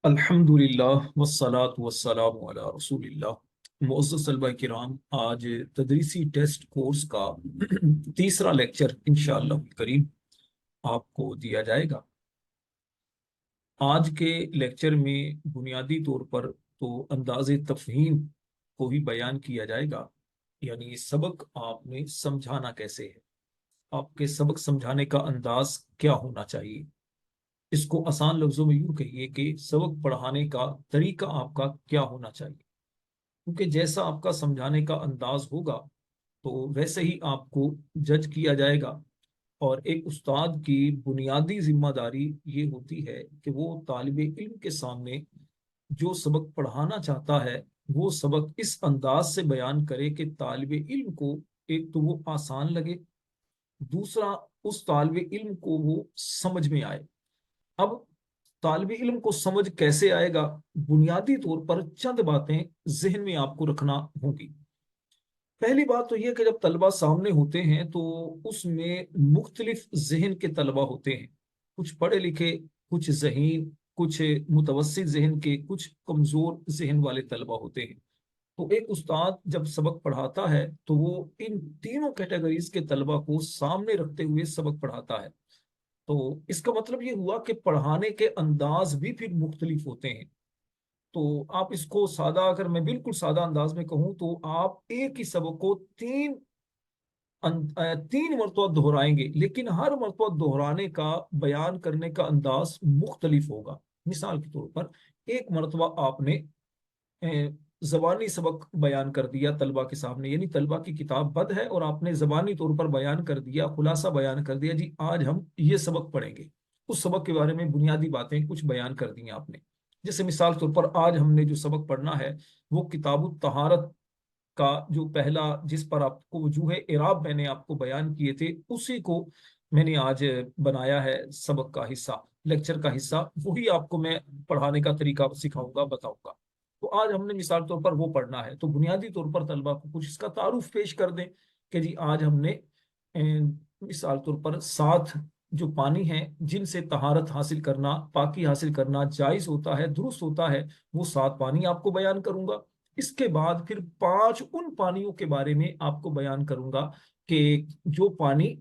الحمدللہ والصلاة والسلام علی رسول اللہ۔ معزز طلبہ کرام، آج تدریسی ٹیسٹ کورس کا تیسرا لیکچر انشاءاللہ کریم آپ کو دیا جائے گا۔ آج کے لیکچر میں بنیادی طور پر تو انداز تفہیم کو ہی بیان کیا جائے گا، یعنی سبق آپ نے سمجھانا کیسے ہے، آپ کے سبق سمجھانے کا انداز کیا ہونا چاہیے۔ اس کو آسان لفظوں میں یوں کہیے کہ سبق پڑھانے کا طریقہ آپ کا کیا ہونا چاہیے، کیونکہ جیسا آپ کا سمجھانے کا انداز ہوگا تو ویسے ہی آپ کو جج کیا جائے گا۔ اور ایک استاد کی بنیادی ذمہ داری یہ ہوتی ہے کہ وہ طالب علم کے سامنے جو سبق پڑھانا چاہتا ہے وہ سبق اس انداز سے بیان کرے کہ طالب علم کو ایک تو وہ آسان لگے، دوسرا اس طالب علم کو وہ سمجھ میں آئے۔ اب طالب علم کو سمجھ کیسے آئے گا؟ بنیادی طور پر چند باتیں ذہن میں آپ کو رکھنا ہوں گی۔ پہلی بات تو یہ کہ جب طلبہ سامنے ہوتے ہیں تو اس میں مختلف ذہن کے طلبہ ہوتے ہیں، کچھ پڑھے لکھے، کچھ ذہین، کچھ متوسط ذہن کے، کچھ کمزور ذہن والے طلبہ ہوتے ہیں۔ تو ایک استاد جب سبق پڑھاتا ہے تو وہ ان تینوں کیٹیگریز کے طلبہ کو سامنے رکھتے ہوئے سبق پڑھاتا ہے۔ تو اس کا مطلب یہ ہوا کہ پڑھانے کے انداز بھی پھر مختلف ہوتے ہیں۔ تو آپ اس کو سادہ، اگر میں بالکل سادہ انداز میں کہوں تو آپ ایک ہی سبق کو تین مرتبہ دہرائیں گے، لیکن ہر مرتبہ دہرانے کا، بیان کرنے کا انداز مختلف ہوگا۔ مثال کے طور پر ایک مرتبہ آپ نے زبانی سبق بیان کر دیا طلبہ کے سامنے، یعنی طلبہ کی کتاب بند ہے اور آپ نے زبانی طور پر بیان کر دیا، خلاصہ بیان کر دیا، جی آج ہم یہ سبق پڑھیں گے۔ اس سبق کے بارے میں بنیادی باتیں کچھ بیان کر دی آپ نے۔ جیسے مثال طور پر آج ہم نے جو سبق پڑھنا ہے وہ کتاب الطہارت کا جو پہلا، جس پر آپ کو وجوہ اعراب میں نے آپ کو بیان کیے تھے، اسی کو میں نے آج بنایا ہے سبق کا حصہ، لیکچر کا حصہ، وہی آپ کو میں پڑھانے کا طریقہ سکھاؤں گا، بتاؤں گا۔ تو آج ہم نے مثال طور پر وہ پڑھنا ہے، تو بنیادی طور پر طلبہ کو کچھ اس کا تعارف پیش کر دیں کہ جی آج ہم نے مثال طور پر 7 جو پانی ہیں جن سے طہارت حاصل کرنا، پاکی حاصل کرنا جائز ہوتا ہے، درست ہوتا ہے، وہ 7 پانی آپ کو بیان کروں گا۔ اس کے بعد پھر 5 ان پانیوں کے بارے میں آپ کو بیان کروں گا کہ جو پانی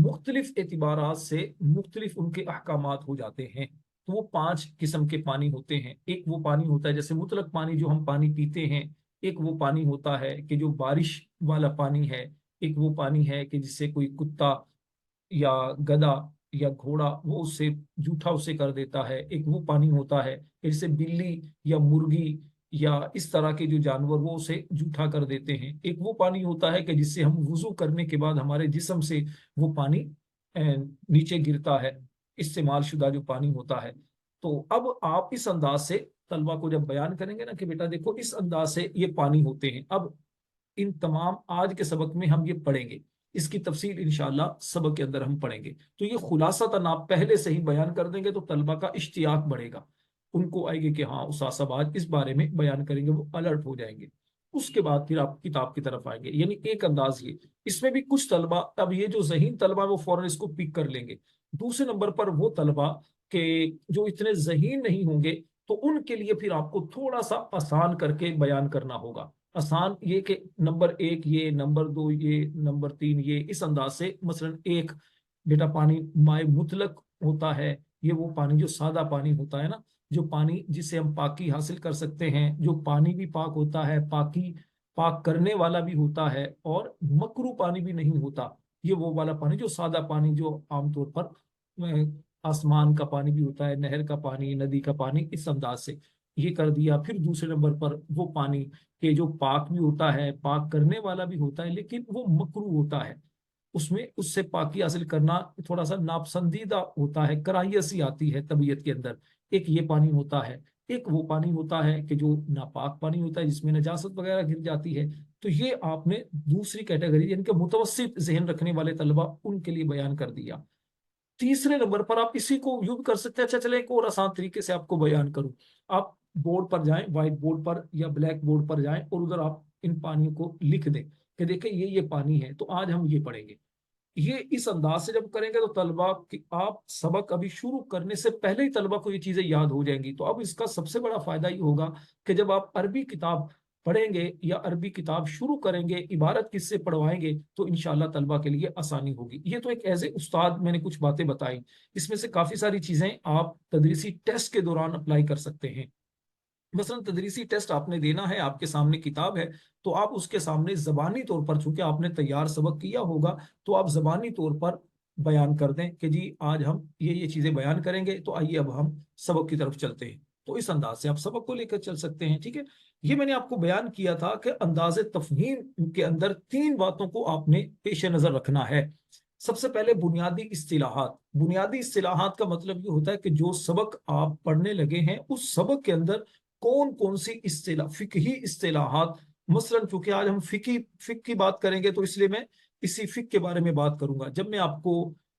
مختلف اعتبارات سے مختلف ان کے احکامات ہو جاتے ہیں۔ تو وہ 5 قسم کے پانی ہوتے ہیں۔ ایک وہ پانی ہوتا ہے جیسے مطلق پانی جو ہم پانی پیتے ہیں، ایک وہ پانی ہوتا ہے کہ جو بارش والا پانی ہے، ایک وہ پانی ہے کہ جس سے کوئی کتا یا گدھا یا گھوڑا وہ اس سے جھوٹا اسے کر دیتا ہے، ایک وہ پانی ہوتا ہے کہ جس سے بلی یا مرغی یا اس طرح کے جو جانور وہ اسے جھوٹا کر دیتے ہیں، ایک وہ پانی ہوتا ہے کہ جس سے ہم وضو کرنے کے بعد ہمارے جسم سے وہ پانی نیچے گرتا ہے، استعمال شدہ جو پانی ہوتا ہے۔ تو اب آپ اس انداز سے طلبہ کو جب بیان کریں گے نا کہ بیٹا دیکھو اس انداز سے یہ پانی ہوتے ہیں، اب ان تمام آج کے سبق میں ہم یہ پڑھیں گے، اس کی تفصیل انشاءاللہ سبق کے اندر ہم پڑھیں گے۔ تو یہ خلاصہ آپ پہلے سے ہی بیان کر دیں گے تو طلبہ کا اشتیاق بڑھے گا، ان کو آئے گی کہ ہاں استاد صاحب آج اس بارے میں بیان کریں گے، وہ الرٹ ہو جائیں گے۔ اس کے بعد پھر آپ کتاب کی طرف آئیں گے، یعنی ایک انداز یہ۔ اس میں بھی کچھ طلبہ، اب یہ جو ذہین طلبہ وہ فوراً اس کو پک کر لیں گے۔ دوسرے نمبر پر وہ طلبہ کہ جو اتنے ذہین نہیں ہوں گے تو ان کے لیے پھر آپ کو تھوڑا سا آسان کر کے بیان کرنا ہوگا۔ آسان یہ کہ نمبر 1 یہ، نمبر 2 یہ، نمبر 3 یہ، اس انداز سے۔ مثلا ایک بیٹا پانی مائع مطلق ہوتا ہے، یہ وہ پانی جو سادہ پانی ہوتا ہے نا، جو پانی جس سے ہم پاکی حاصل کر سکتے ہیں، جو پانی بھی پاک ہوتا ہے، پاکی پاک کرنے والا بھی ہوتا ہے اور مکروہ پانی بھی نہیں ہوتا، یہ وہ والا پانی جو سادہ پانی جو عام طور پر آسمان کا پانی بھی ہوتا ہے، نہر کا پانی، ندی کا پانی، اس انداز سے یہ کر دیا۔ پھر دوسرے نمبر پر وہ پانی کہ جو پاک بھی ہوتا ہے، پاک کرنے والا بھی ہوتا ہے، لیکن وہ مکروہ ہوتا ہے، اس میں اس سے پاکی حاصل کرنا تھوڑا سا ناپسندیدہ ہوتا ہے، کراہیت سی آتی ہے طبیعت کے اندر۔ ایک یہ پانی ہوتا ہے۔ ایک وہ پانی ہوتا ہے کہ جو ناپاک پانی ہوتا ہے جس میں نجاست وغیرہ گر جاتی ہے۔ تو یہ آپ نے دوسری کیٹیگری یعنی کہ متوسط ذہن رکھنے والے طلبہ ان کے لیے بیان کر دیا۔ تیسرے نمبر پر آپ اسی کو یوں بھی کر سکتے ہیں، اچھا چلیں ایک اور آسان طریقے سے آپ کو بیان کروں۔ آپ بورڈ پر جائیں، وائٹ بورڈ پر یا بلیک بورڈ پر جائیں اور ادھر آپ ان پانیوں کو لکھ دیں کہ دیکھیں یہ پانی ہے، تو آج ہم یہ پڑھیں گے۔ ये इस अंदाज से जब करेंगे तो तलबा की आप सबक अभी शुरू करने से पहले ही तलबा को ये चीजें याद हो जाएंगी। तो अब इसका सबसे बड़ा फायदा ये होगा कि जब आप अरबी किताब पढ़ेंगे या अरबी किताब शुरू करेंगे, इबारत किससे पढ़वाएंगे, तो इंशाल्लाह तलबा के लिए आसानी होगी। ये तो एक एज ए उस्ताद मैंने कुछ बातें बताई, इसमें से काफी सारी चीजें आप तदरीसी टेस्ट के दौरान अप्लाई कर सकते हैं। मसलन तदरीसी टेस्ट आपने देना है, आपके सामने किताब है, तो आप उसके सामने जबानी तौर पर, चूंकि आपने तैयार सबक किया होगा, तो आप जबानी तौर पर बयान कर दें कि जी आज हम ये चीजें बयान करेंगे, तो आइए अब हम सबक की तरफ चलते हैं। तो इस अंदाज से आप सबक को लेकर चल सकते हैं। ठीक है, ये मैंने आपको बयान किया था कि अंदाज़े तफहीम के अंदर तीन बातों को आपने पेश नजर रखना है। सबसे पहले बुनियादी इस्तिलाहात। बुनियादी इस्तिलाहात का मतलब ये होता है कि जो सबक आप पढ़ने लगे हैं उस सबक के अंदर कौन कौन सी फिकही इस्तिलाहात, मसलन चूंकि आज हम फिक की बात करेंगे तो इसलिए मैं इसी फिक के बारे में बात करूंगा। जब मैं आपको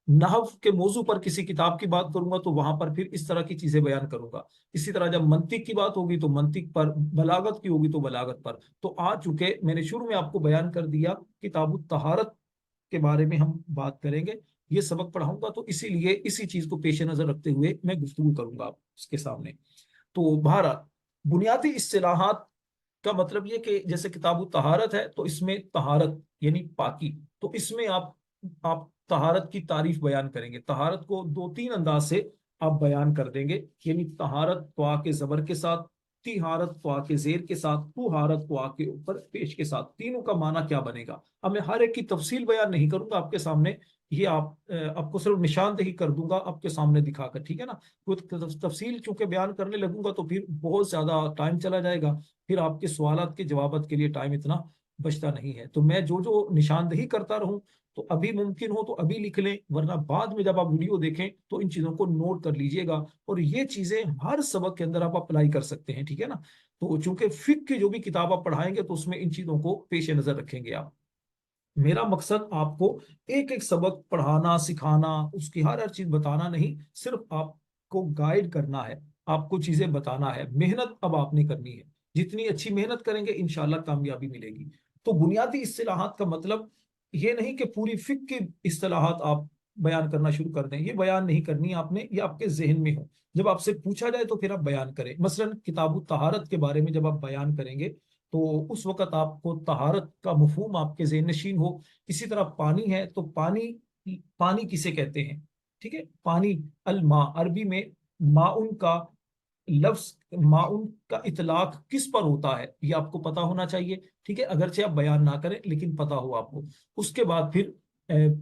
नहव के मौजू पर किसी किताब की बात करूंगा तो वहां पर फिर इस तरह की चीजें बयान करूंगा। इसी तरह जब मंतिक की बात होगी तो मंतिक पर, बलागत की होगी तो बलागत पर। तो आ चुके मैंने शुरू में आपको बयान कर दिया किताबु तहारत के बारे में हम बात करेंगे, ये सबक पढ़ाऊंगा, तो इसीलिए इसी चीज को पेश नजर रखते हुए मैं गुफ्तगू करूंगा उसके सामने। तो बहरहाल बुनियादी इस्तिलाहात का मतलब ये कि जैसे किताबु तहारत है तो इसमें तहारत यानी पाकी, तो इसमें आप तहारत की तारीफ बयान करेंगे। तहारत को दो तीन अंदाज से आप बयान कर देंगे, यानी तहारत त्वा के जबर के साथ, तिहारत त्वा के जेर के साथ, तुहारत त्वा के ऊपर पेश के साथ, तीनों का माना क्या बनेगा। अब मैं हर एक की तफसील बयान नहीं करूंगा आपके सामने, ये आपको सिर्फ निशानदेही कर दूंगा आपके सामने दिखाकर, ठीक है ना। तो तफसील चूंकि बयान करने लगूंगा तो फिर बहुत ज्यादा टाइम चला जाएगा, फिर आपके सवालात के जवाबात के लिए टाइम इतना बचता नहीं है। तो मैं जो जो निशानदेही करता रहूं, तो अभी मुमकिन हो तो अभी लिख लें, वरना बाद में जब आप वीडियो देखें तो इन चीजों को नोट कर लीजिएगा, और ये चीजें हर सबक के अंदर आप अप्लाई कर सकते हैं, ठीक है ना। तो चूंकि फिक की जो भी किताब आप पढ़ाएंगे तो उसमें इन चीजों को पेश नजर रखेंगे आप। मेरा मकसद आपको एक एक सबक पढ़ाना, सिखाना, उसकी हर हर चीज बताना नहीं, सिर्फ आपको गाइड करना है, आपको चीजें बताना है। मेहनत अब आपने करनी है, जितनी अच्छी मेहनत करेंगे इंशाल्लाह कामयाबी मिलेगी। तो बुनियादी इस्तिलाहात का मतलब ये नहीं कि पूरी फिक की इस्तिलाहात आप बयान करना शुरू कर दें, ये बयान नहीं करनी आपने, ये आपके जहन में हो, जब आपसे पूछा जाए तो फिर आप बयान करें। मसलन किताबु तहारत के बारे में जब आप बयान करेंगे तो उस वक्त आपको तहारत का मफहूम आपके ज़हन नशीन हो। इसी तरह पानी है तो पानी, पानी किसे कहते हैं, ठीक है। पानी अल मा, अरबी में माउन का लफ्ज, माउन का इतलाक किस पर होता है ये आपको पता होना चाहिए, ठीक है, अगरचे आप बयान ना करें लेकिन पता हो आपको। उसके बाद फिर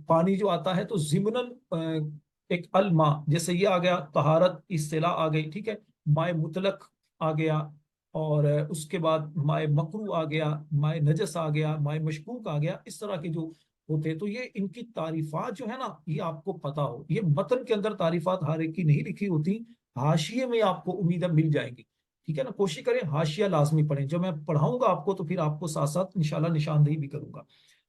पानी जो आता है तो जिमनन एक अल मा, जैसे ये आ गया तहारत इस्तिलाह आ गई, ठीक है। माए मुतलक आ गया, और उसके बाद माए मकरू आ गया, माए नजस आ गया, माए मशकूक आ गया, इस तरह के जो होते हैं। तो ये इनकी तारीफात जो है ना, ये आपको पता हो। ये मतन के अंदर तारीफात हर एक की नहीं लिखी होती, हाशिए में आपको उम्मीद है मिल जाएंगी, ठीक है ना। कोशिश करें हाशिया लाजमी पढ़ें, जब मैं पढ़ाऊंगा आपको तो फिर आपको साथ साथ इंशाल्लाह निशानदेही भी करूंगा।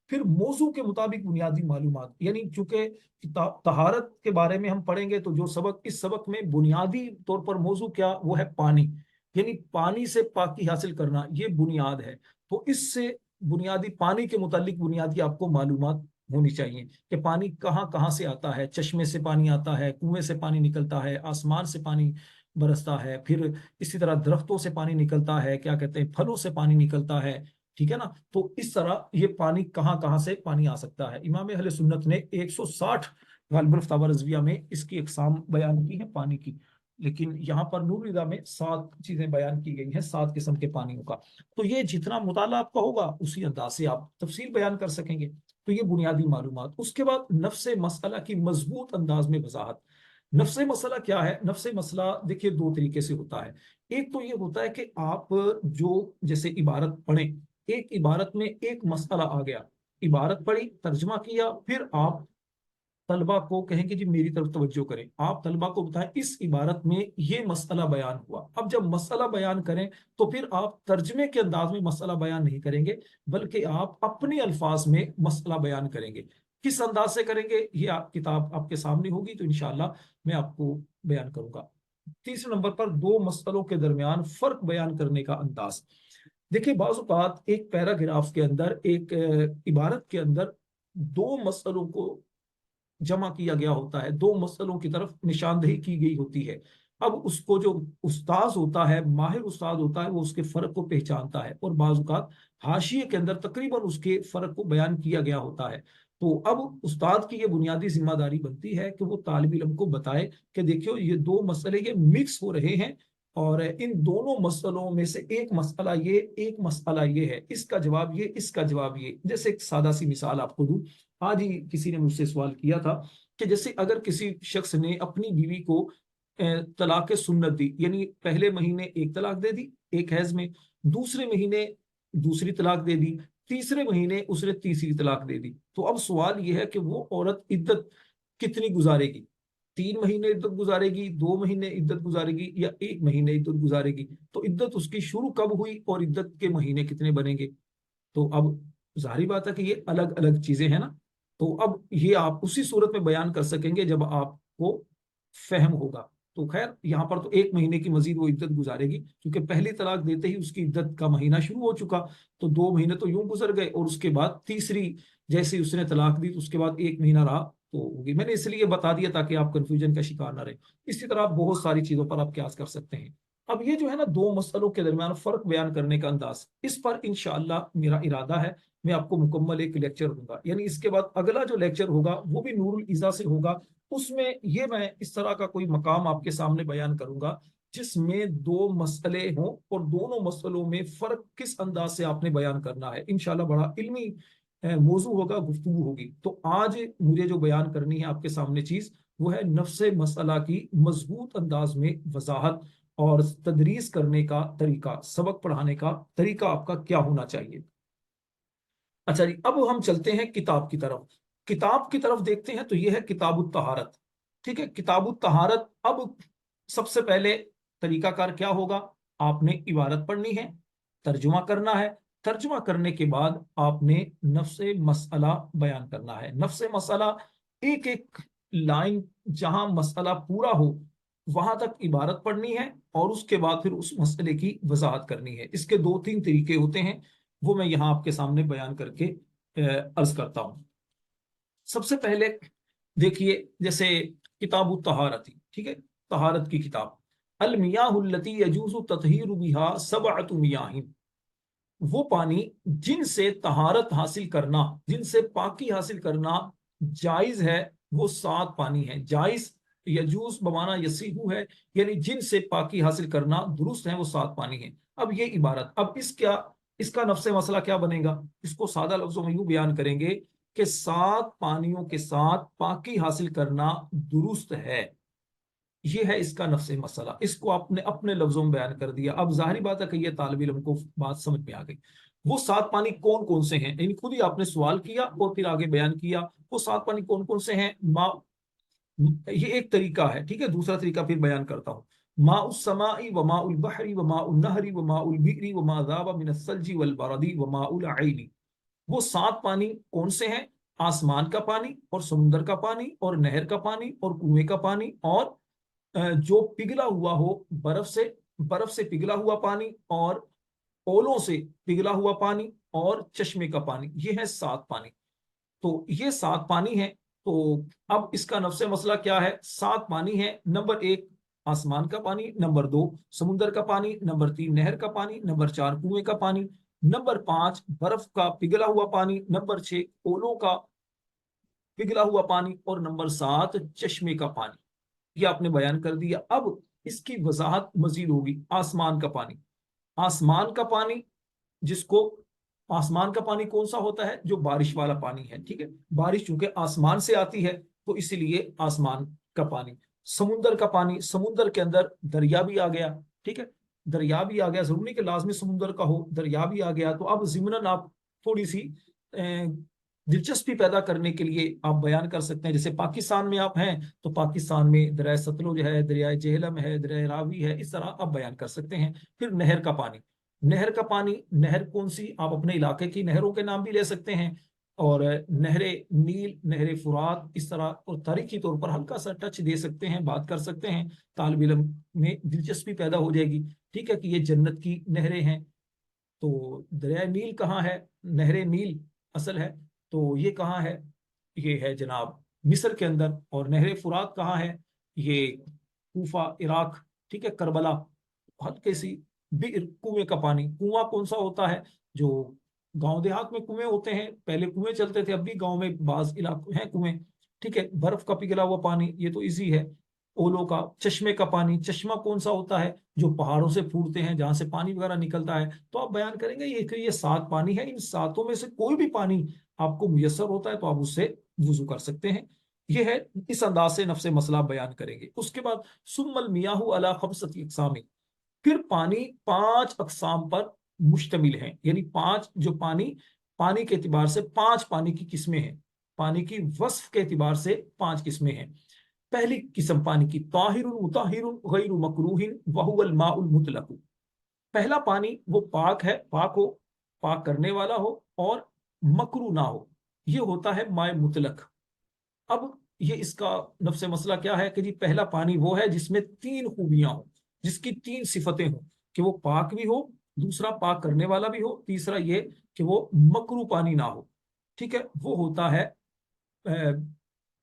फिर मौजू के मुताबिक बुनियादी मालूमात, यानी चूंकि तहारत के बारे में हम पढ़ेंगे तो जो सबक, इस सबक में बुनियादी तौर पर मौजू क्या, वो है पानी, यानी पानी से पाकी हासिल करना, ये बुनियाद है। तो इससे बुनियादी पानी के मुतालिक बुनियादी आपको मालूमात होनी चाहिए कि पानी कहाँ कहाँ से आता है। चश्मे से पानी आता है, कुएं से पानी निकलता है, आसमान से पानी बरसता है, फिर इसी तरह दरख्तों से पानी निकलता है, क्या कहते हैं, फलों से पानी निकलता है, ठीक है ना। तो इस तरह ये पानी कहाँ कहाँ से पानी आ सकता है। इमाम अहले सुन्नत ने 160 गालिबुल फतावा रज़विया में इसकी इकसाम बयान की है पानी की, लेकिन यहाँ पर नूर निदा में 7 चीजें बयान की गई हैं, 7 किस्म के पानियों का। तो ये जितना मुताला आपका होगा उसी अंदाज से आप तफसील बयान कर सकेंगे। तो ये बुनियादी मालूमात। उसके बाद नफ्से मसला की मजबूत अंदाज में वजाहत। नफ्से मसला क्या है? नफ्से मसला देखिए दो तरीके से होता है। एक तो ये होता है कि आप जो जैसे इबारत पढ़ें, एक इबारत में एक मसला आ गया, इबारत पढ़ी, तर्जमा किया, फिर आप तलबा को कहें कि जी मेरी तरफ तवज्जो करें, आप तलबा को बताएं इस इबारत में ये मसला बयान हुआ। अब जब मसला बयान करें तो फिर आप तर्जमे के अंदाज में मसला बयान नहीं करेंगे, बल्कि आप अपने अल्फाज में मसला बयान करेंगे। किस अंदाज से करेंगे ये किताब आपके सामने होगी तो इंशाल्लाह मैं आपको बयान करूंगा। तीसरे नंबर पर दो मसलों के दरमियान फर्क बयान करने का अंदाज। देखिए बाज़ औक़ात एक पैराग्राफ के अंदर, एक इबारत के अंदर दो मसलों को जमा किया गया होता है, दो मसलों की तरफ निशानदेही की गई होती है। अब उसको जो उस्ताद होता है, माहिर उस्ताद होता है, वो उसके फर्क को पहचानता है और बाज़ औक़ात हाशिए के अंदर तकरीबन उसके फर्क को बयान किया गया होता है। तो अब उस्ताद की ये बुनियादी जिम्मेदारी बनती है कि वो तालिब इल्म को बताए कि देखियो ये दो मसले ये मिक्स हो रहे हैं, और इन दोनों मसलों में से एक मसला ये, एक मसला ये है, इसका जवाब ये, इसका जवाब ये। जैसे एक सादा सी मिसाल आपको दूं, आज ही किसी ने मुझसे सवाल किया था कि जैसे अगर किसी शख्स ने अपनी बीवी को तलाक सुन्नत दी, यानी पहले महीने एक तलाक दे दी एक हैज में, दूसरे महीने दूसरी तलाक दे दी, तीसरे महीने उसने तीसरी तलाक दे दी, तो अब सवाल यह है कि वो औरत इद्दत कितनी गुजारेगी? 3 महीने इद्दत गुजारेगी, 2 महीने इद्दत गुजारेगी, या 1 महीने इद्दत गुजारेगी? तो इद्दत उसकी शुरू कब हुई और इद्दत के महीने कितने बनेंगे? तो अब जाहिर बात है कि ये अलग अलग चीजें हैं ना। तो अब ये आप उसी सूरत में बयान कर सकेंगे जब आपको फहम होगा। तो खैर यहाँ पर तो 1 महीने की मजीद वो इद्दत गुजारेगी, क्योंकि पहली तलाक देते ही उसकी इद्दत का महीना शुरू हो चुका, तो 2 महीने तो यूं गुजर गए, और उसके बाद तीसरी जैसे उसने तलाक दी तो उसके बाद 1 महीना रहा तो होगी। मैंने इसलिए बता दिया ताकि आप कंफ्यूजन का शिकार ना रहे। इसी तरह आप बहुत सारी चीजों पर आप क्यास कर सकते हैं। अब ये जो है ना दो मसलों के दरमियान फर्क बयान करने का अंदाज, इस पर इंशाअल्लाह मेरा इरादा है मैं आपको मुकम्मल एक लेक्चर दूंगा, यानी इसके बाद अगला जो लेक्चर होगा वो भी नूरुल इज़ा से होगा। उसमें ये मैं इस तरह का कोई मकाम आपके सामने बयान करूंगा जिसमें दो मसले हों और दोनों मसलों में फर्क किस अंदाज से आपने बयान करना है। इंशाल्लाह बड़ा इल्मी मौजू होगा, गुफ्तगू होगी। तो आज मुझे जो बयान करनी है आपके सामने चीज, वो है नफ्से मसला की मजबूत अंदाज में वजाहत और तदरीस करने का तरीका, सबक पढ़ाने का तरीका आपका क्या होना चाहिए। अच्छा जी, अब हम चलते हैं किताब की तरफ। किताब की तरफ देखते हैं तो यह है किताबुत तहारत। ठीक है, किताबुत तहारत। अब सबसे पहले तरीकाकार क्या होगा? आपने इबारत पढ़नी है, तर्जुमा करना है, तर्जुमा करने के बाद आपने नफ्से मसला बयान करना है। नफ्से मसला, एक एक लाइन जहां मसला पूरा हो वहां तक इबारत पढ़नी है, और उसके बाद फिर उस मसले की वजाहत करनी है। इसके दो तीन तरीके होते हैं, वो मैं यहां आपके सामने बयान करके अर्ज करता हूं। सबसे पहले देखिए, जैसे किताबु तहारती, ठीक है, तहारत की किताब। अल मियाहुल्लती यजूजु ततहीरु बिहा सबअतु मियाहिन, वो पानी जिनसे तहारत हासिल करना, जिनसे पाकी हासिल करना जायज है, वो 7 पानी है। जायज यजूज बमाना यसीहू है, यानी जिनसे पाकी हासिल करना दुरुस्त है, वो 7 पानी है। अब ये इबारत, अब इसका नफ्से मसला क्या बनेगा? इसको सादा लफ्जों में यूं बयान करेंगे कि 7 पानियों के साथ पाकी हासिल करना दुरुस्त है। ये है इसका नफ्से मसला। इसको आपने अपने लफ्जों में बयान कर दिया। अब जाहिर बात है कि ये तालिब इल्म को बात समझ में आ गई। वो 7 पानी कौन कौन से हैं, यानी खुद ही आपने सवाल किया और फिर आगे बयान किया। वो 7 पानी कौन कौन से हैं? ये एक तरीका है, ठीक है। दूसरा तरीका फिर बयान करता हूँ। माउस समाई व माउल बहरी व माउल नहरी व माउल बिरी व मा ज़ाबा मिनस सल्जी वल बरदी व माउल आइनी। वो 7 पानी कौन से हैं? आसमान का पानी और समुद्र का पानी और नहर का पानी और कुएं का पानी, और जो पिघला हुआ हो बर्फ से पिघला हुआ पानी, और ओलों से पिघला हुआ पानी, और चश्मे का पानी। ये है 7 पानी। तो ये 7 पानी है। तो अब इसका नफ्से मसला क्या है? 7 पानी है। नंबर 1 आसमान का पानी, नंबर 2 समुद्र का पानी, नंबर 3 नहर का पानी, नंबर 4 कुएं का पानी, नंबर 5 बर्फ का पिघला हुआ पानी, नंबर 6 ओलों का पिघला हुआ पानी, और नंबर 7 चश्मे का पानी। ये आपने बयान कर दिया। अब इसकी वजाहत मजीद होगी। आसमान का पानी, आसमान का पानी जिसको, आसमान का पानी कौन सा होता है? जो बारिश वाला पानी है, ठीक है। बारिश चूंकि आसमान से आती है तो इसलिए आसमान का पानी। समुद्र का पानी, समुद्र के अंदर दरिया भी आ गया, ठीक है। दरिया भी आ गया, जरूरी नहीं कि लाजमी समुद्र का हो, दरिया भी आ गया। तो अब जिमनन आप थोड़ी सी दिलचस्पी पैदा करने के लिए आप बयान कर सकते हैं। जैसे पाकिस्तान में आप हैं तो पाकिस्तान में दरिया सतलुज है, दरिया जेहलम है, दरिया रावी है, इस तरह आप बयान कर सकते हैं। फिर नहर का पानी, नहर का पानी, नहर कौन सी? आप अपने इलाके की नहरों के नाम भी ले सकते हैं, और नहरे नील, नहरे फुरात, इस तरह। और तारीखी तौर पर हल्का सा टच दे सकते हैं, बात कर सकते हैं, तालिब इल्म में दिलचस्पी पैदा हो जाएगी, ठीक है, कि ये जन्नत की नहरें हैं। तो दरिया नील कहाँ है? नहरे नील असल है। तो ये कहाँ है? ये है जनाब مصر کے اندر، اور نہر فرات کہاں ہے؟ یہ کوفہ، عراق، ٹھیک ہے، کربلا، ہلکے سی بئر، کنویں کا پانی۔ کنواں کون سا ہوتا ہے؟ جو گاؤں دیہات میں کنویں ہوتے ہیں، پہلے کنویں چلتے تھے، اب بھی گاؤں میں بعض علاقے ہیں کنویں، ٹھیک ہے، برف کا پگھلا ہوا پانی، یہ تو ایزی ہے۔ اولو کا، چشمے کا پانی، چشمہ کون سا ہوتا ہے؟ جو پہاڑوں سے پھوٹتے ہیں، جہاں سے پانی وغیرہ نکلتا ہے۔ تو آپ بیان کریں گے یہ 7 پانی ہے، ان 7 میں سے کوئی بھی پانی آپ کو میسر ہوتا ہے تو آپ اس سے وضو کر سکتے ہیں۔ یہ ہے، اس انداز سے نفس مسئلہ بیان کریں گے۔ اس کے بعد ثم المیاہ علی 5 اقسام، پھر پانی 5 اقسام پر مشتمل ہے، یعنی 5 جو پانی کے اعتبار سے 5 پانی کی قسمیں ہیں، پانی کی وصف کے اعتبار سے 5 قسمیں ہیں۔ پہلی قسم پانی کی طاہر مطہر غیر مکروہ وہو الماء المطلق، پہلا پانی وہ پاک ہے، پاک ہو، پاک کرنے والا ہو اور مکروہ نہ ہو، یہ ہوتا ہے ماء مطلق۔ اب یہ اس کا نفس مسئلہ کیا ہے کہ جی پہلا پانی وہ ہے جس میں 3 خوبیاں ہوں، جس کی 3 صفتیں ہوں، کہ وہ پاک بھی ہو، دوسرا پاک کرنے والا بھی ہو، تیسرا یہ کہ وہ مکروہ پانی نہ ہو، ٹھیک ہے، وہ ہوتا ہے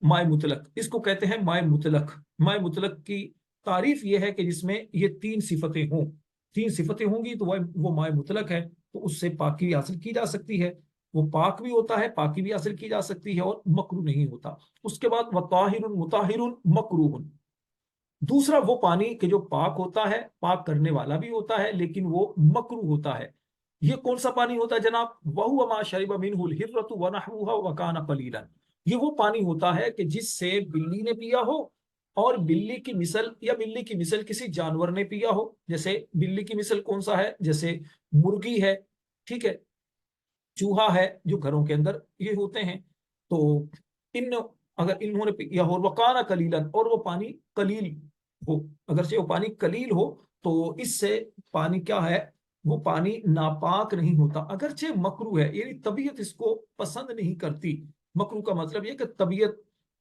ماء مطلق۔ اس کو کہتے ہیں ماء مطلق۔ ماء مطلق کی تعریف یہ ہے کہ جس میں یہ 3 صفتیں ہوں، 3 صفتیں ہوں گی تو وہ ماء مطلق ہے، تو اس سے پاکی حاصل کی جا سکتی ہے، وہ پاک بھی ہوتا ہے، پاکی بھی حاصل کی جا سکتی ہے، اور مکروہ نہیں ہوتا۔ اس کے بعد وطاہر مطہر مکروہ، دوسرا وہ پانی کہ جو پاک ہوتا ہے، پاک کرنے والا بھی ہوتا ہے، لیکن وہ مکروہ ہوتا ہے۔ یہ کون سا پانی ہوتا ہے جناب؟ وَهُوَ مَا شَرِبَ مِنْهُ الْحِرَّةُ وَنَحْوُهَا وَكَانَ قَلِيلًا، یہ وہ پانی ہوتا ہے کہ جس سے بلی نے پیا ہو، اور بلی کی مثل یا بلی کی مثل کسی جانور نے پیا ہو۔ جیسے بلی کی مثل کون سا ہے؟ جیسے مرغی ہے، ٹھیک ہے، چوہا ہے، جو گھروں کے اندر یہ ہوتے ہیں، تو اگر انہوں نے پیا ہو، وقانا قلیلاً، اور وہ پانی قلیل ہو، اگرچہ وہ پانی قلیل ہو تو اس سے پانی کیا ہے؟ وہ پانی ناپاک نہیں ہوتا، اگرچہ مکروہ ہے، یعنی طبیعت اس کو پسند نہیں کرتی۔ مکروہ کا مطلب یہ کہ طبیعت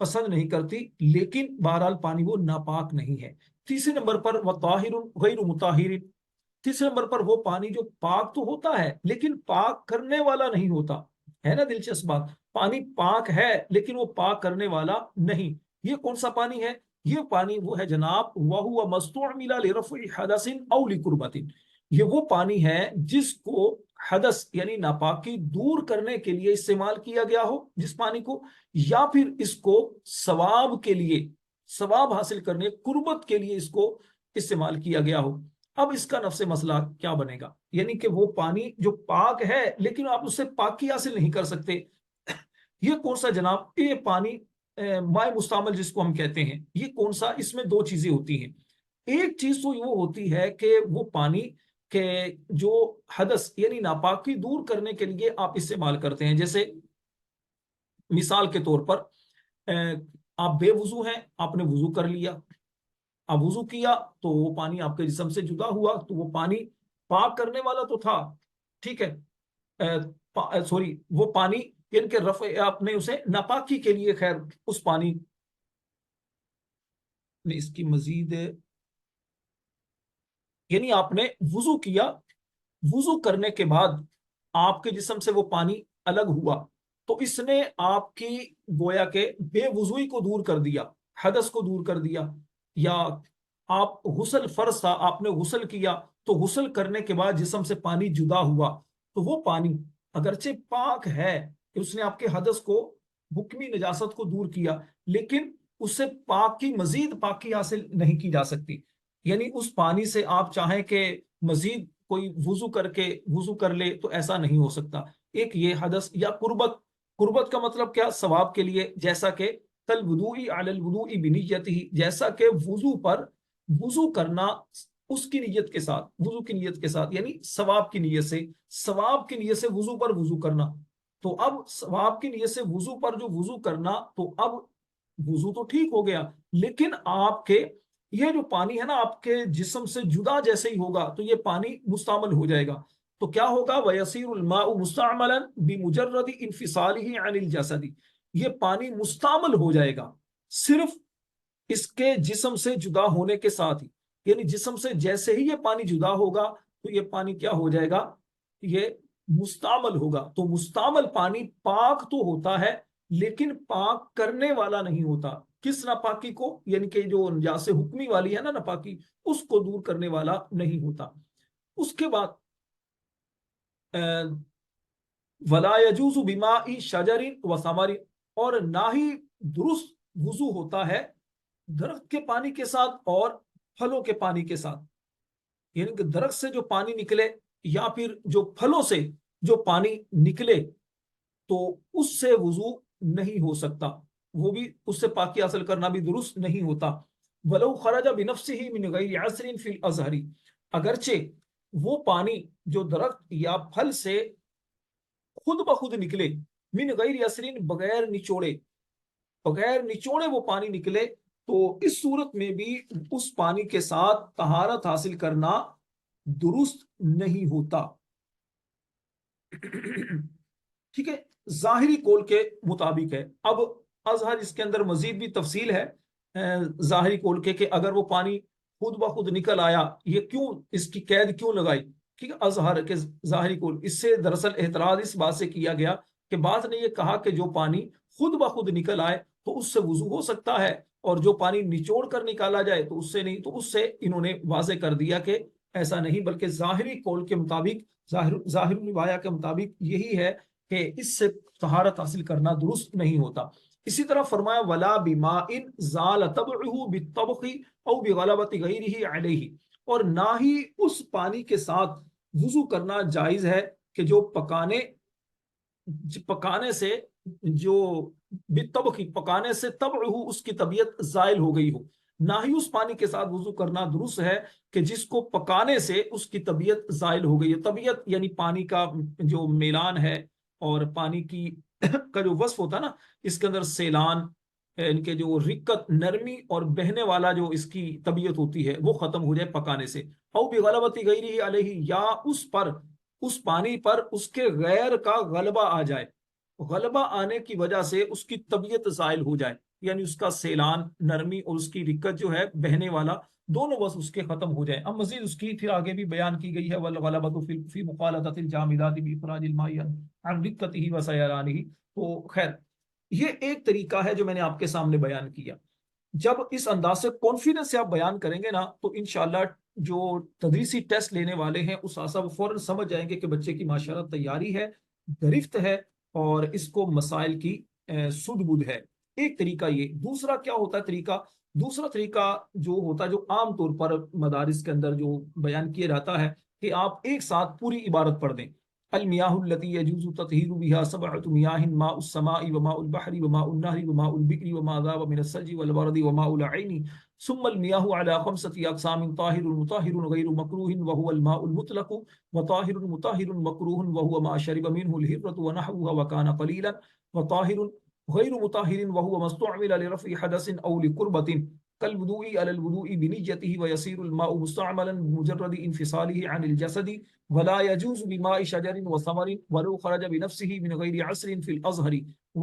پسند نہیں کرتی، لیکن بہرحال پانی وہ ناپاک نہیں ہے۔ تیسرے نمبر پر وطاہر غیر مطہر، تیسرے نمبر پر وہ پانی جو پاک تو ہوتا ہے لیکن پاک کرنے والا نہیں ہوتا ہے۔ نا دلچسپ بات، پانی پاک ہے لیکن وہ پاک کرنے والا نہیں۔ یہ کون سا پانی ہے؟ یہ پانی وہ ہے جناب وَهُوَ مَسْتُعْمِلَ لِرَفْعِ حَدَثٍ أَوْ لِقُرْبَةٍ، یہ وہ پانی ہے جس کو حدث یعنی ناپاکی دور کرنے کے لیے استعمال کیا گیا ہو، جس پانی کو، یا پھر اس کو ثواب کے لیے، ثواب حاصل کرنے، قربت کے لیے اس کو استعمال کیا گیا ہو۔ اب اس کا نفس مسئلہ کیا بنے گا؟ یعنی کہ وہ پانی جو پاک ہے لیکن آپ اس سے پاکی حاصل نہیں کر سکتے، یہ کون سا جناب؟ یہ پانی ماء مستعمل جس کو ہم کہتے ہیں، یہ کون سا؟ اس میں 2 چیزیں ہوتی ہیں۔ ایک چیز تو وہ ہوتی ہے کہ وہ پانی کے جو حدث یعنی ناپاکی دور کرنے کے لیے آپ استعمال کرتے ہیں، جیسے مثال کے طور پر آپ بے وضو ہیں، آپ نے وضو کر لیا، اب وضو کیا تو وہ پانی آپ کے جسم سے جدا ہوا، تو وہ پانی پاک کرنے والا تو تھا، ٹھیک ہے، سوری، وہ پانی یعنی کہ رفع، آپ نے اسے ناپاکی کے لیے، خیر اس پانی نے اس کی مزید، یعنی آپ نے وضو کیا، وضو کرنے کے بعد آپ کے جسم سے وہ پانی الگ ہوا، تو اس نے آپ کی گویا کہ بے وضوئی کو دور کر دیا، حدث کو دور کر دیا۔ یا آپ غسل فرض تھا، آپ نے غسل کیا، تو غسل کرنے کے بعد جسم سے پانی جدا ہوا، تو وہ پانی اگرچہ پاک ہے کہ اس نے آپ کے حدث کو، حکمی نجاست کو دور کیا، لیکن اس سے پاک کی مزید پاکی حاصل نہیں کی جا سکتی۔ یعنی اس پانی سے آپ چاہیں کہ مزید کوئی وضو کر لے تو ایسا نہیں ہو سکتا۔ ایک یہ حدث یا قربت، قربت کا مطلب کیا؟ ثواب کے لیے، جیسا کہ کل وضوئی علی الوضوء بنیتہ، جیسا کہ وضو پر وضو کرنا اس کی نیت کے ساتھ، وضو کی نیت کے ساتھ، یعنی ثواب کی نیت سے، ثواب کی نیت سے وضو پر وضو کرنا۔ تو اب ثواب کی نیت سے وضو پر جو وضو کرنا، تو اب وضو تو ٹھیک ہو گیا، لیکن آپ کے یہ جو پانی ہے نا آپ کے جسم سے جدا جیسے ہی ہوگا تو یہ پانی مستعمل ہو جائے گا، تو کیا ہوگا؟ وَيَصِيرُ الْمَاءُ مُسْتَعْمَلًا بِمُجَرَّدِ انفصاله عَنِ الْجَسَدِ، یہ پانی مستعمل ہو جائے گا صرف اس کے جسم سے جدا ہونے کے ساتھ ہی، یعنی جسم سے جیسے ہی یہ پانی جدا ہوگا تو یہ پانی کیا ہو جائے گا؟ یہ مستعمل ہوگا۔ تو مستعمل پانی پاک تو ہوتا ہے لیکن پاک کرنے والا نہیں ہوتا. کس ناپاکی کو؟ یعنی کہ جو نجاست حکمی والی ہے نا ناپاکی، اس کو دور کرنے والا نہیں ہوتا. اس کے بعد ولا يجوز بماء شجر و ثمر، اور نہ ہی درست وضو ہوتا ہے درخت کے پانی کے ساتھ اور پھلوں کے پانی کے ساتھ. یعنی کہ درخت سے جو پانی نکلے یا پھر جو پھلوں سے جو پانی نکلے تو اس سے وضو نہیں ہو سکتا، وہ بھی اس سے پاکی حاصل کرنا بھی درست نہیں ہوتا. ولو خرج بنفسه من غیر عصر فی الازہر، اگرچہ وہ پانی جو درخت یا پھل سے خود بخود نکلے، من غیر عصر بغیر نچوڑے، بغیر نچوڑے وہ پانی نکلے، تو اس صورت میں بھی اس پانی کے ساتھ طہارت حاصل کرنا درست نہیں ہوتا. ٹھیک ہے، ظاہری قول کے مطابق ہے. اب اظہر اس کے اندر مزید بھی تفصیل ہے ظاہری قول کے، کہ اگر وہ پانی خود بخود نکل آیا، یہ کیوں اس کی قید کیوں لگائی؟ ٹھیک ہے، اظہر کے ظاہری قول، اس سے دراصل اعتراض اس بات سے کیا گیا کہ بات نے یہ کہا کہ جو پانی خود بخود نکل آئے تو اس سے وضو ہو سکتا ہے، اور جو پانی نچوڑ کر نکالا جائے تو اس سے نہیں. تو اس سے انہوں نے واضح کر دیا کہ ایسا نہیں، بلکہ ظاہری قول کے مطابق، ظاہر روایہ کے مطابق یہی ہے کہ اس سے طہارت حاصل کرنا درست نہیں ہوتا. اسی طرح فرمایا ولا بماء زال طبعه بالطبخ او بغلبة غیره علیہ، اور نہ ہی اس پانی کے ساتھ وضو کرنا جائز ہے کہ جو پکانے سے، جو بالطبخ پکانے سے طبعه اس کی طبیعت زائل ہو گئی ہو. نہ ہی اس پانی کے ساتھ وضو کرنا درست ہے کہ جس کو پکانے سے اس کی طبیعت زائل ہو گئی ہے. طبیعت یعنی پانی کا جو میلان ہے اور پانی کی کا جو وصف ہوتا ہے نا، اس کے اندر سیلان، ان کے جو رکت، نرمی اور بہنے والا جو اس کی طبیعت ہوتی ہے وہ ختم ہو جائے پکانے سے. او بغلبۃ غیرہ علیہ، یا اس پر، اس پانی پر اس کے غیر کا غلبہ آ جائے، غلبہ آنے کی وجہ سے اس کی طبیعت زائل ہو جائے، یعنی اس کا سیلان، نرمی اور اس کی رکت جو ہے بہنے والا، دونوں بس اس کے ختم ہو جائیں. اب مزید اس کی پھر آگے بھی بیان کی گئی ہے والغلبۃ فی مخالطۃ الجامدات باخراج الماء عن رکتہ وسیلانہ. تو خیر، یہ ایک طریقہ ہے جو میں نے آپ کے سامنے بیان کیا. جب اس انداز سے کانفیڈنس سے آپ بیان کریں گے نا تو انشاءاللہ جو تدریسی ٹیسٹ لینے والے ہیں اساتذہ وہ فوراً سمجھ جائیں گے کہ بچے کی ماشاءاللہ تیاری ہے، گرفت ہے، اور اس کو مسائل کی سدھ بدھ ہے. ایک طریقہ یہ. دوسرا کیا ہوتا ہے طریقہ؟ دوسرا طریقہ جو ہوتا ہے، جو عام طور پر مدارس کے اندر جو بیان کیا جاتا ہے، کہ آپ ایک ساتھ پوری عبارت پڑھ دیں. المياه التي يجوز التطهير بها 7 مياه ماء السماء وماء البحر وماء النهر وماء البئر وما ذاب من الثلج والبرد وماء العين، ثم المياه على 5 أقسام: طاهر مطهر غير مكروه وهو الماء المطلق، وطاهر مطهر مكروه وهو ما شرب منه الهرة ونحوها وكان قليلا، وطاهر غير مطهر وهو ما استعمل لرفع حدث أو لقربة كالوضوء على الوضوء بنيته، ويصير الماء مستعملا بمجرد انفصاله عن الجسد، ولا يجوز بماء شجر وثمر ولو خرج بنفسه من غير عسر في الأزهر،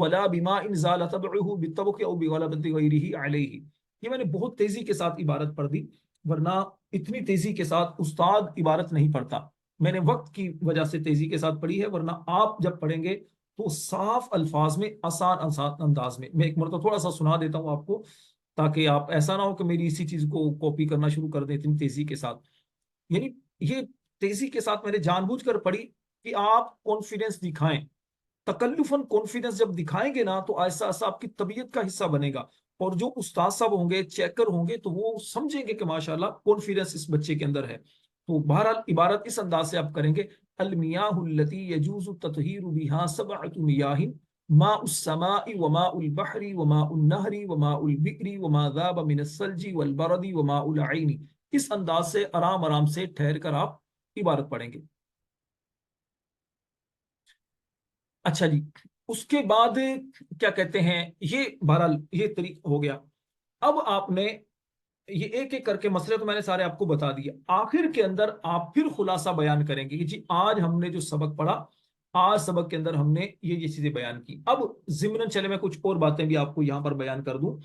ولا بماء زال تبعه بالطبق أو بغلبة غيره عليه. یہ میں نے بہت تیزی کے ساتھ عبارت پڑھ دی، ورنہ اتنی تیزی کے ساتھ استاد عبارت نہیں پڑھتا. میں نے وقت کی وجہ سے تیزی کے ساتھ پڑھی ہے، ورنہ آپ جب پڑھیں گے تو صاف الفاظ میں، آسان انداز میں. میں ایک مرتبہ تھوڑا سا سنا دیتا ہوں آپ کو، تاکہ آپ ایسا نہ ہو کہ میری اسی چیز کو کاپی کرنا شروع کر دیں اتنی تیزی کے ساتھ. یعنی یہ تیزی کے ساتھ میں نے جان بوجھ کر پڑھی کہ آپ کانفیڈنس دکھائیں. تکلفاً کانفیڈنس جب دکھائیں گے نا تو ایسا ایسا آپ کی طبیعت کا حصہ بنے گا، اور جو استاد صاحب ہوں گے، چیکر ہوں گے، تو وہ سمجھیں گے کہ ماشاءاللہ کانفیڈنس اس بچے کے اندر ہے. تو بہرحال عبارت اس انداز سے آپ کریں گے: المياه التي يجوز التطهير بها 7 مياه ماء السماء وماء البحر وماء النهر وماء البئر وما ذاب من الثلج والبرد وماء العين. اس انداز سے آرام آرام سے ٹھہر کر آپ عبارت پڑھیں گے. اچھا جی، اس کے بعد کیا کہتے ہیں، یہ بہرحال یہ طریقہ ہو گیا. اب آپ نے یہ ایک ایک کر کے مسئلے تو میں نے سارے آپ کو بتا دیے. آخر کے اندر آپ پھر خلاصہ بیان کریں گے کہ جی آج ہم نے جو سبق پڑھا، آج سبق کے اندر ہم نے یہ چیزیں بیان کی. اب ضمن چلے میں کچھ اور باتیں بھی آپ کو یہاں پر بیان کر دوں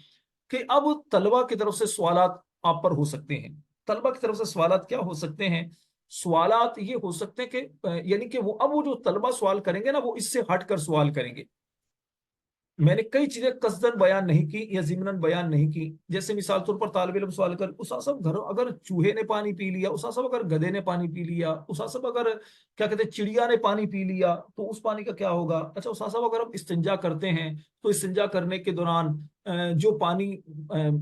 کہ اب طلبہ کی طرف سے سوالات آپ پر ہو سکتے ہیں. طلبہ کی طرف سے سوالات کیا ہو سکتے ہیں؟ سوالات یہ ہو سکتے ہیں کہ یعنی کہ وہ اب وہ جو طلبہ سوال کریں گے نا، وہ اس سے ہٹ کر سوال کریں گے. मैंने कई चीजें कसदन बयान नहीं की या ज़िमनन बयान नहीं की। जैसे मिसाल तौर पर तालिब इल्म सवाल कर, उसा सब घर अगर चूहे ने पानी पी लिया, उसा सब अगर गधे ने पानी पी लिया, उसा सब अगर क्या कहते हैं चिड़िया ने पानी पी लिया, तो उस पानी का क्या होगा? अच्छा, उसा सब अगर हम इस्तिंजा करते हैं तो इस्तिंजा करने के दौरान जो पानी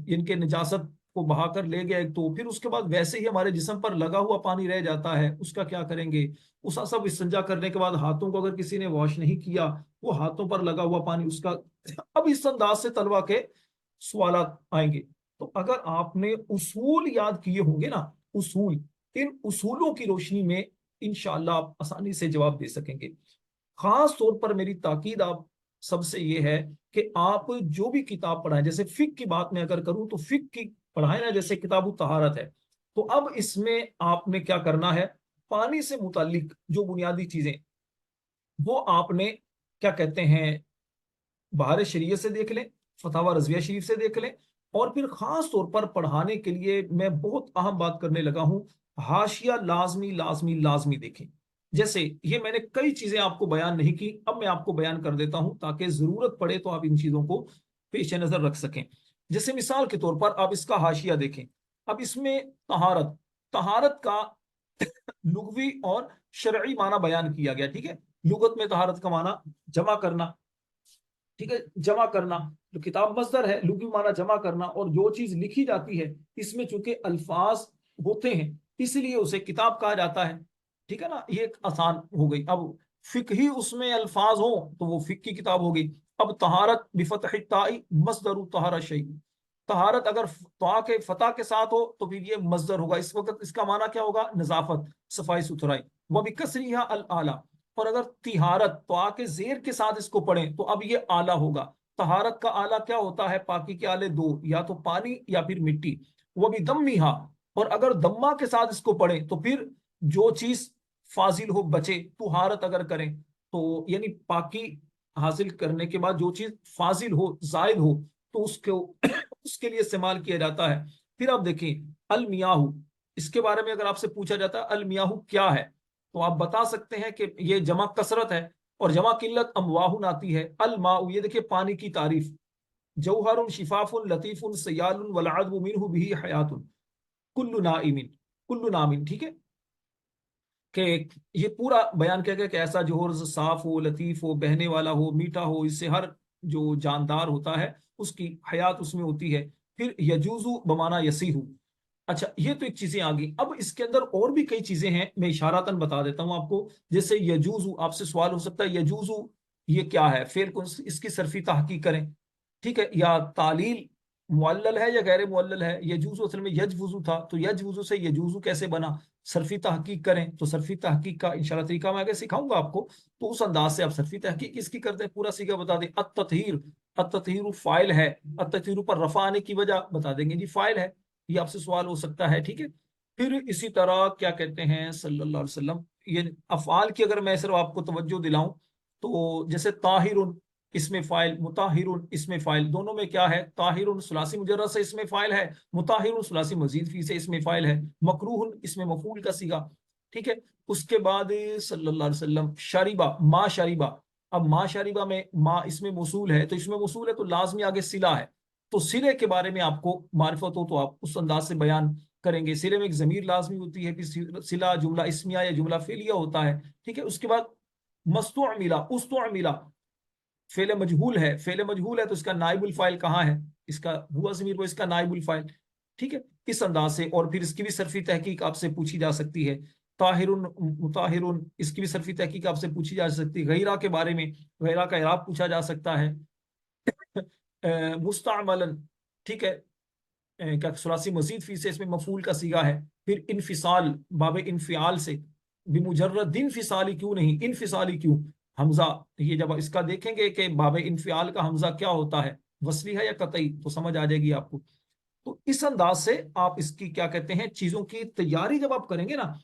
इनके निजासत को बहाकर ले गया, तो फिर उसके बाद वैसे ही हमारे जिस्म पर लगा हुआ पानी रह जाता है, उसका क्या करेंगे? उसा सब इस्तिंजा करने के बाद हाथों को अगर किसी ने वॉश नहीं किया, वो हाथों पर लगा हुआ पानी उसका। अब इस अंदाज से तलवा के सवालात आएंगे। तो अगर आपने उसूल याद किए होंगे ना, उसूल, इन उसूलों की रोशनी में इंशाअल्लाह आप आसानी से जवाब दे सकेंगे। खास तौर पर मेरी ताकीद आप सबसे ये है कि आप जो भी किताब पढ़ाएं, जैसे फिक की बात मैं अगर करूं तो फिक की पढ़ाएं ना, जैसे किताब तहारत है, तो अब इसमें आपने क्या करना है, पानी से मुतालिक जो बुनियादी चीजें वो आपने क्या कहते हैं बहार शरीयत से देख लें, फतावा रज़विया शरीफ से देख लें, और फिर खास तौर पर पढ़ाने के लिए मैं बहुत अहम बात करने लगा हूं, हाशिया लाजमी लाजमी लाजमी देखें। जैसे ये मैंने कई चीजें आपको बयान नहीं की, अब मैं आपको बयान कर देता हूं ताकि जरूरत पड़े तो आप इन चीजों को पेश नजर रख सकें। जैसे मिसाल के तौर पर आप इसका हाशिया देखें। अब इसमें तहारत, तहारत का लुगवी और शरई माना बयान किया गया। ठीक है, लुगत में तहारत का माना जमा करना, ठीक है, जमा करना। तो किताब मस्दर है, लुगी माना जमा करना, और जो चीज लिखी जाती है इसमें चूंकि अल्फाज होते हैं इसलिए उसे किताब कहा जाता है। ठीक है ना, ये एक आसान हो गई। अब फिक ही उसमें अल्फाज हो तो वो फिक की किताब हो गई। अब तहारत बिफतह ताई मस्दर तहारा शई, तहारत अगर तो के फतह के साथ हो तो फिर ये मस्दर होगा। इस वक्त इसका माना क्या होगा? नजाफत, सफाई सुथराई। वह भी कसरी अल आला। और अगर तिहारत तो आके जेर के साथ इसको पढ़ें तो अब ये आला होगा। तहारत का आला क्या होता है? पाकी के आले दो, या तो पानी या फिर मिट्टी। वो भी दम्मीहा। और अगर दम्मा के साथ इसको पढ़ें तो फिर जो चीज फाजिल हो बचे, तुहारत अगर करें तो यानी पाकी हासिल करने के बाद जो चीज फाजिल हो, जायद हो, तो उसके उसके लिए इस्तेमाल किया जाता है। फिर आप देखें अल मियाहू, इसके बारे में अगर आपसे पूछा जाता है अल मियाहू क्या है, तो आप बता सकते हैं कि ये जमा कसरत है, और जमा किल्लत अमवाहुन आती है। अल माउ, ये देखिए पानी की तारीफ, जौहरुन शिफाफुन लतीफुन सयालुन वलअज़्बु मिनहु बिही हयातुन कुल्लु नाइमिन, कुल्लु नामिन। ठीक है, कि ये पूरा बयान किया गया कि ऐसा जोहर साफ हो, लतीफ हो, बहने वाला हो, मीठा हो, इससे हर जो जानदार होता है उसकी हयात उसमें होती है। फिर यजूजू बमाना यसीहू। अच्छा, ये तो एक चीजें आ गई। अब इसके अंदर और भी कई चीजें हैं, मैं इशारातन बता देता हूं आपको। जैसे यजूजू, आपसे सवाल हो सकता है यजूजू ये क्या है, फेल को इसकी सरफी तहकीक करें। ठीक है, या तालील मुअल्लल है या गैर मुअल्लल है? यजूजू असल में यजवुजू था, तो यजवुजू से यजूजू कैसे बना? सरफी तहकीक करें। तो सरफी तहकीक का इंशाल्लाह तरीका मैं आगे सिखाऊंगा आपको, तो उस अंदाज से आप सरफी तहकीक इसकी करते हैं। पूरा सीखा बता दें। अत-ततहीर, अत-ततहीर फाइल है, अत-ततहीर पर रफा आने की वजह बता देंगे जी फाइल है। ये आपसे सवाल हो सकता है। ठीक है, फिर इसी तरह क्या कहते हैं सल्लल्लाहु अलैहि वसल्लम, ये अफआल की अगर मैं सिर्फ आपको तवज्जो दिलाऊं तो जैसे ताहिरुन इसमें फाइल, मुताहिरुन इसमें फाइल, दोनों में क्या है? ताहिरुन सुलासी मुजर्रद से इसमें फाइल है, मुताहिरुन सुलासी मजीद फी से इसमें फाइल है, मकरूहन इसमें मफूल का सीगा। ठीक है, उसके बाद सल्लल्लाहु अलैहि वसल्लम शरीबा, मा शरीबा। अब मा शरीबा में मा इसमें मौसूल है, तो इसमें मौसूल है तो लाजमी आगे सिला है। तो सिले के बारे में आपको मारिफत हो तो आप उस अंदाज से बयान करेंगे। सिले में एक जमीर लाजमी होती है, फिर सिला जुमला इस्मिया या जुमला फेलिया होता है। ठीक है, उसके बाद मस्तुअमिला, उस्तुअमिला, फेले मजहूल है, फेले मजहूल है तो इसका नाइबुल फाइल कहाँ है? इसका हुआ ज़मीर वो इसका नाइबुल फाइल। ठीक है, इस अंदाज से। और फिर इसकी भी सरफी तहकीक आपसे पूछी जा सकती है। ताहिरुन मुताहिरुन, इसकी भी सरफी तहकीक आपसे पूछी जा सकती है। गैरा के बारे में, गैरा का इराब पूछा जा सकता है। मुस्तअमलन, ठीक है, क्या सुलासी मजीद फी से इसमें मफूल का सीगा है। फिर इनफिसाल, बाबे इनफियाल से, बिमुजर्रद इनफिसाली क्यों नहीं, इनफिसाली क्यों? हमजा, ये जब इसका देखेंगे कि बाबे इनफियाल का हमजा क्या होता है, वस्ली है या कतई, तो समझ आ जाएगी आपको। तो इस अंदाज से आप इसकी क्या कहते हैं चीजों की तैयारी जब आप करेंगे ना।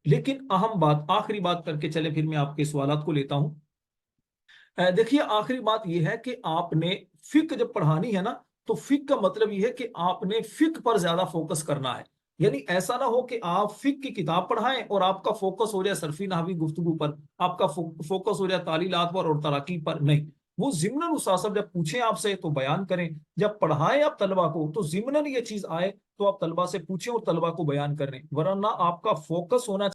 लेकिन अहम बात, आखिरी बात करके चले, फिर मैं आपके सवालात को लेता हूं। देखिए, आखिरी बात यह है कि आपने फिक जब पढ़ानी है ना, तो फिक का मतलब यह है कि आपने फिक पर ज्यादा फोकस करना है। यानी ऐसा ना हो कि आप फिक की किताब पढ़ाएं और आपका फोकस हो जाए सरफी नहवी गुफ्तगू पर, आपका फोकस हो जाए तालीलात पर और तराकीब पर। नहीं, وہ ضمناً استاد صاحب جب پوچھیں آپ سے تو بیان کریں، جب پڑھائیں آپ طلبا کو تو ضمناً یہ چیز آئے تو آپ طلبا سے پوچھیں اور طلبا کو بیان کریں، ورنہ آپ کا فوکس ہونا